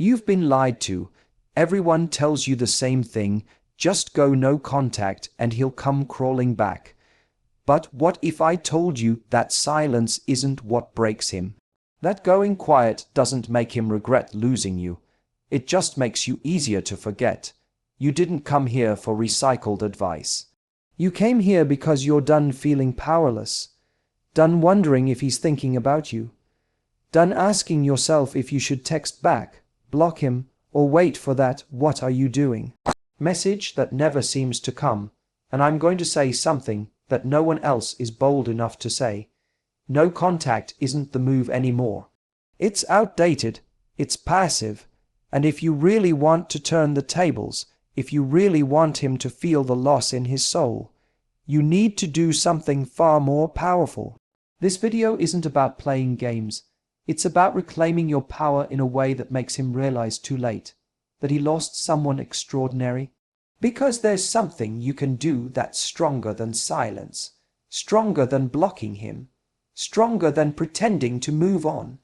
You've been lied to. Everyone tells you the same thing. Just go no contact and he'll come crawling back. But what if I told you that silence isn't what breaks him? That going quiet doesn't make him regret losing you. It just makes you easier to forget. You didn't come here for recycled advice. You came here because you're done feeling powerless. Done wondering if he's thinking about you. Done asking yourself if you should text back, block him, or wait for that "what are you doing?" message that never seems to come. And I'm going to say something that no one else is bold enough to say. No contact isn't the move anymore. It's outdated, it's passive, and if you really want to turn the tables, if you really want him to feel the loss in his soul, you need to do something far more powerful. This video isn't about playing games. It's about reclaiming your power in a way that makes him realize too late that he lost someone extraordinary. Because there's something you can do that's stronger than silence, stronger than blocking him, stronger than pretending to move on.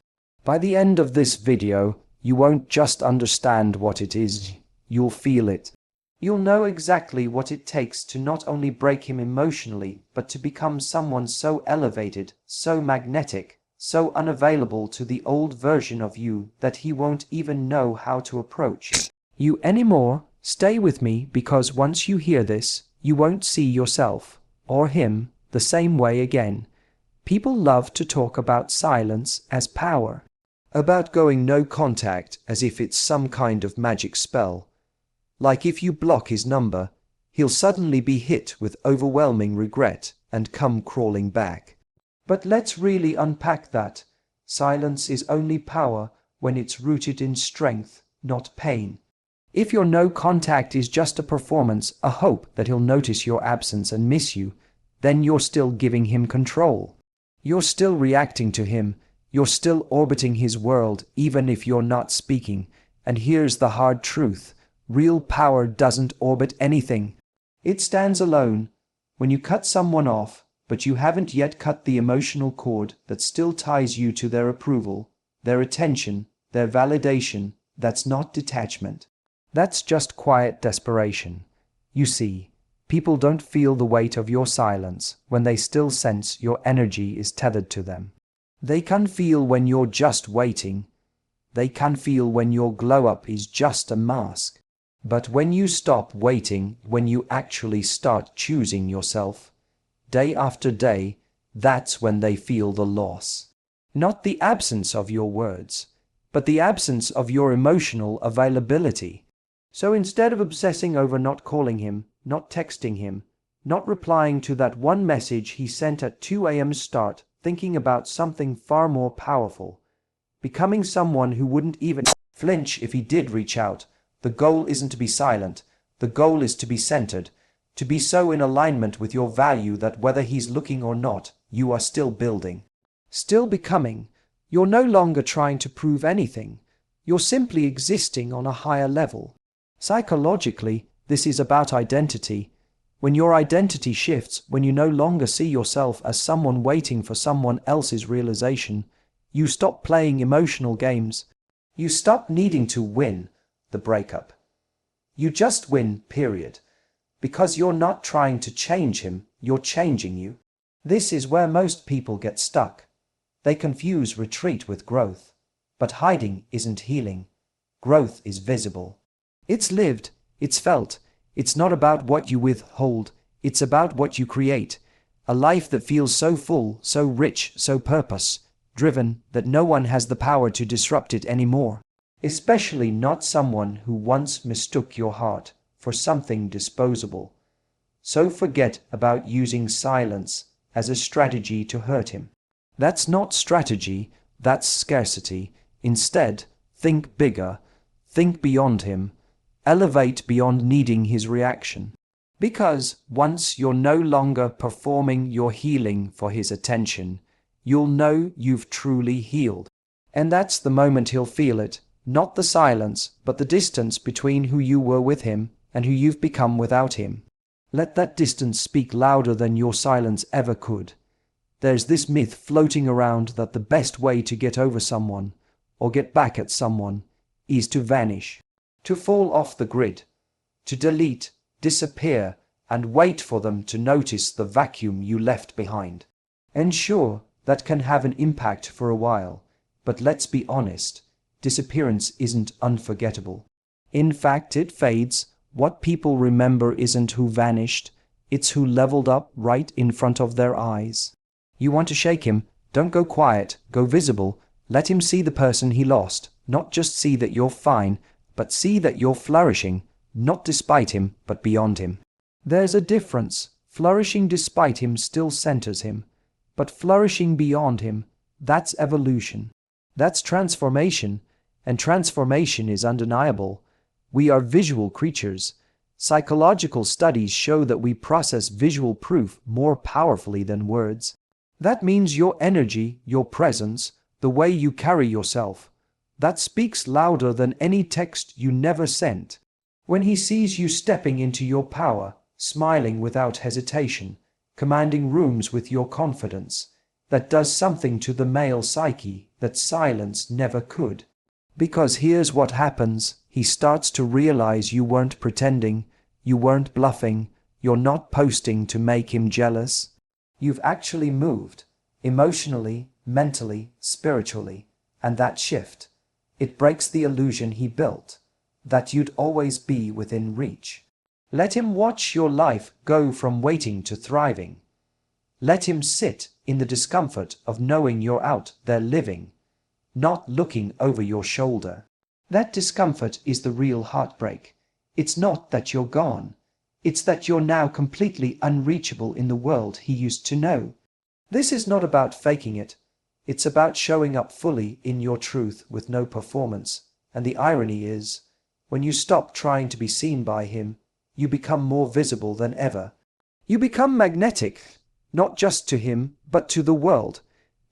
By the end of this video, you won't just understand what it is, you'll feel it. You'll know exactly what it takes to not only break him emotionally, but to become someone so elevated, so magnetic, so unavailable to the old version of you that he won't even know how to approach you anymore. Stay with me, because once you hear this, you won't see yourself, or him, the same way again. People love to talk about silence as power, about going no contact as if it's some kind of magic spell. Like if you block his number, he'll suddenly be hit with overwhelming regret and come crawling back. But let's really unpack that. Silence is only power when it's rooted in strength, not pain. If your no contact is just a performance, a hope that he'll notice your absence and miss you, then you're still giving him control. You're still reacting to him. You're still orbiting his world, even if you're not speaking. And here's the hard truth. Real power doesn't orbit anything. It stands alone. When you cut someone off, but you haven't yet cut the emotional cord that still ties you to their approval, their attention, their validation, that's not detachment. That's just quiet desperation. You see, people don't feel the weight of your silence when they still sense your energy is tethered to them. They can feel when you're just waiting. They can feel when your glow-up is just a mask. But when you stop waiting, when you actually start choosing yourself, day after day, that's when they feel the loss. Not the absence of your words, but the absence of your emotional availability. So instead of obsessing over not calling him, not texting him, not replying to that one message he sent at 2 a.m., start thinking about something far more powerful. Becoming someone who wouldn't even flinch if he did reach out. The goal isn't to be silent. The goal is to be centered, to be so in alignment with your value that whether he's looking or not, you are still building, still becoming. You're no longer trying to prove anything. You're simply existing on a higher level. Psychologically, this is about identity. When your identity shifts, when you no longer see yourself as someone waiting for someone else's realization, you stop playing emotional games. You stop needing to win the breakup. You just win, period. Because you're not trying to change him, you're changing you. This is where most people get stuck. They confuse retreat with growth. But hiding isn't healing. Growth is visible. It's lived, it's felt. It's not about what you withhold, it's about what you create. A life that feels so full, so rich, so purpose-driven that no one has the power to disrupt it anymore. Especially not someone who once mistook your heart for something disposable. So forget about using silence as a strategy to hurt him. That's not strategy, that's scarcity. Instead, think bigger, think beyond him. Elevate beyond needing his reaction. Because once you're no longer performing your healing for his attention, you'll know you've truly healed. And that's the moment he'll feel it, not the silence, but the distance between who you were with him and who you've become without him. Let that distance speak louder than your silence ever could. There's this myth floating around that the best way to get over someone, or get back at someone, is to vanish, to fall off the grid, to delete, disappear, and wait for them to notice the vacuum you left behind. And sure, that can have an impact for a while, but let's be honest, disappearance isn't unforgettable. In fact, it fades. What people remember isn't who vanished, it's who leveled up right in front of their eyes. You want to shake him? Don't go quiet, go visible. Let him see the person he lost, not just see that you're fine, but see that you're flourishing, not despite him, but beyond him. There's a difference. Flourishing despite him still centers him, but flourishing beyond him, that's evolution. That's transformation, and transformation is undeniable. We are visual creatures. Psychological studies show that we process visual proof more powerfully than words. That means your energy, your presence, the way you carry yourself, that speaks louder than any text you never sent. When he sees you stepping into your power, smiling without hesitation, commanding rooms with your confidence, that does something to the male psyche that silence never could. Because here's what happens, he starts to realize you weren't pretending, you weren't bluffing, you're not posting to make him jealous. You've actually moved, emotionally, mentally, spiritually, and that shift, it breaks the illusion he built, that you'd always be within reach. Let him watch your life go from waiting to thriving. Let him sit in the discomfort of knowing you're out there living, not looking over your shoulder. That discomfort is the real heartbreak. It's not that you're gone. It's that you're now completely unreachable in the world he used to know. This is not about faking it. It's about showing up fully in your truth with no performance. And the irony is, when you stop trying to be seen by him, you become more visible than ever. You become magnetic, not just to him, but to the world.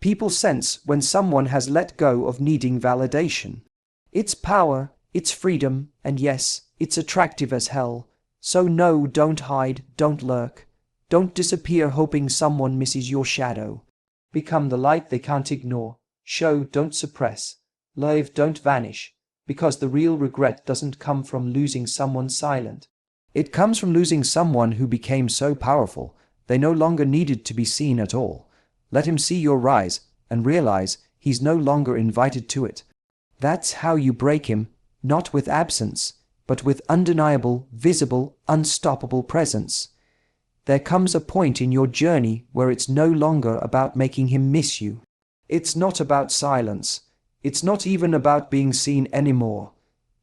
People sense when someone has let go of needing validation. It's power, it's freedom, and yes, it's attractive as hell. So no, don't hide, don't lurk. Don't disappear hoping someone misses your shadow. Become the light they can't ignore. Show, don't suppress. Live, don't vanish. Because the real regret doesn't come from losing someone silent. It comes from losing someone who became so powerful, they no longer needed to be seen at all. Let him see your rise, and realize he's no longer invited to it. That's how you break him, not with absence, but with undeniable, visible, unstoppable presence. There comes a point in your journey where it's no longer about making him miss you. It's not about silence. It's not even about being seen anymore.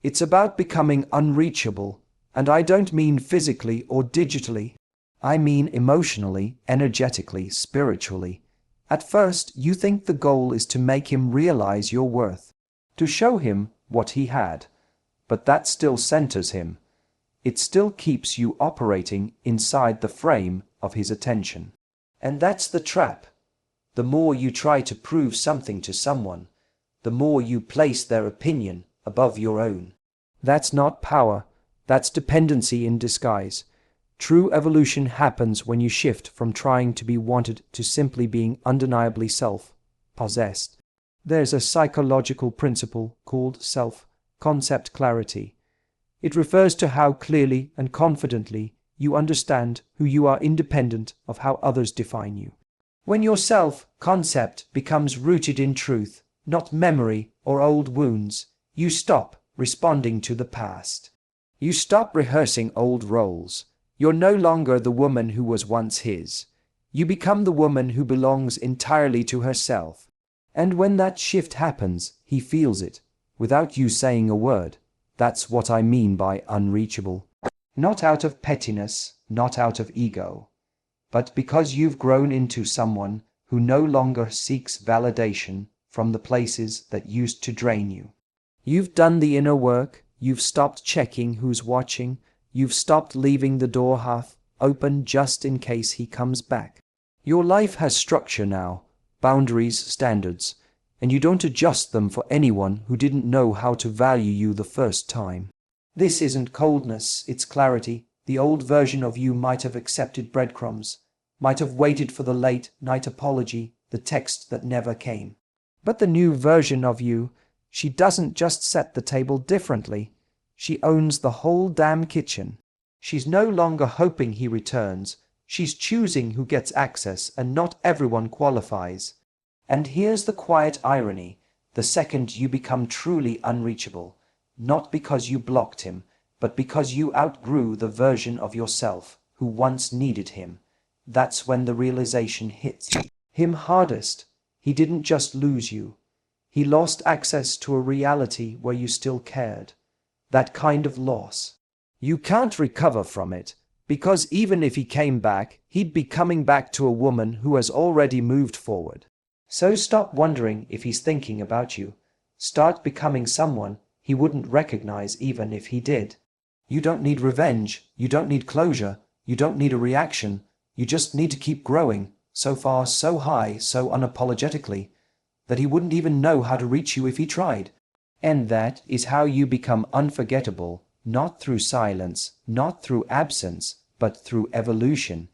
It's about becoming unreachable, and I don't mean physically or digitally. I mean emotionally, energetically, spiritually. At first, you think the goal is to make him realize your worth, to show him what he had. But that still centers him. It still keeps you operating inside the frame of his attention. And that's the trap. The more you try to prove something to someone, the more you place their opinion above your own. That's not power. That's dependency in disguise. True evolution happens when you shift from trying to be wanted to simply being undeniably self-possessed. There's a psychological principle called self-concept clarity. It refers to how clearly and confidently you understand who you are independent of how others define you. When your self-concept becomes rooted in truth, not memory or old wounds, you stop responding to the past. You stop rehearsing old roles. You're no longer the woman who was once his. You become the woman who belongs entirely to herself. And when that shift happens, he feels it, without you saying a word. That's what I mean by unreachable. Not out of pettiness, not out of ego, but because you've grown into someone who no longer seeks validation from the places that used to drain you. You've done the inner work, you've stopped checking who's watching, you've stopped leaving the door half open just in case he comes back. Your life has structure now, boundaries, standards, and you don't adjust them for anyone who didn't know how to value you the first time. This isn't coldness, it's clarity. The old version of you might have accepted breadcrumbs, might have waited for the late night apology, the text that never came. But the new version of you, She doesn't just set the table differently. She owns the whole damn kitchen. She's no longer hoping he returns. She's choosing who gets access, and not everyone qualifies. And here's the quiet irony. The second you become truly unreachable, not because you blocked him, but because you outgrew the version of yourself who once needed him, that's when the realization hits him hardest. He didn't just lose you. He lost access to a reality where you still cared. That kind of loss, you can't recover from it, because even if he came back, he'd be coming back to a woman who has already moved forward. So stop wondering if he's thinking about you. Start becoming someone he wouldn't recognize even if he did. You don't need revenge. You don't need closure. You don't need a reaction. You just need to keep growing, so far, so high, so unapologetically, that he wouldn't even know how to reach you if he tried. And that is how you become unforgettable, not through silence, not through absence, but through evolution.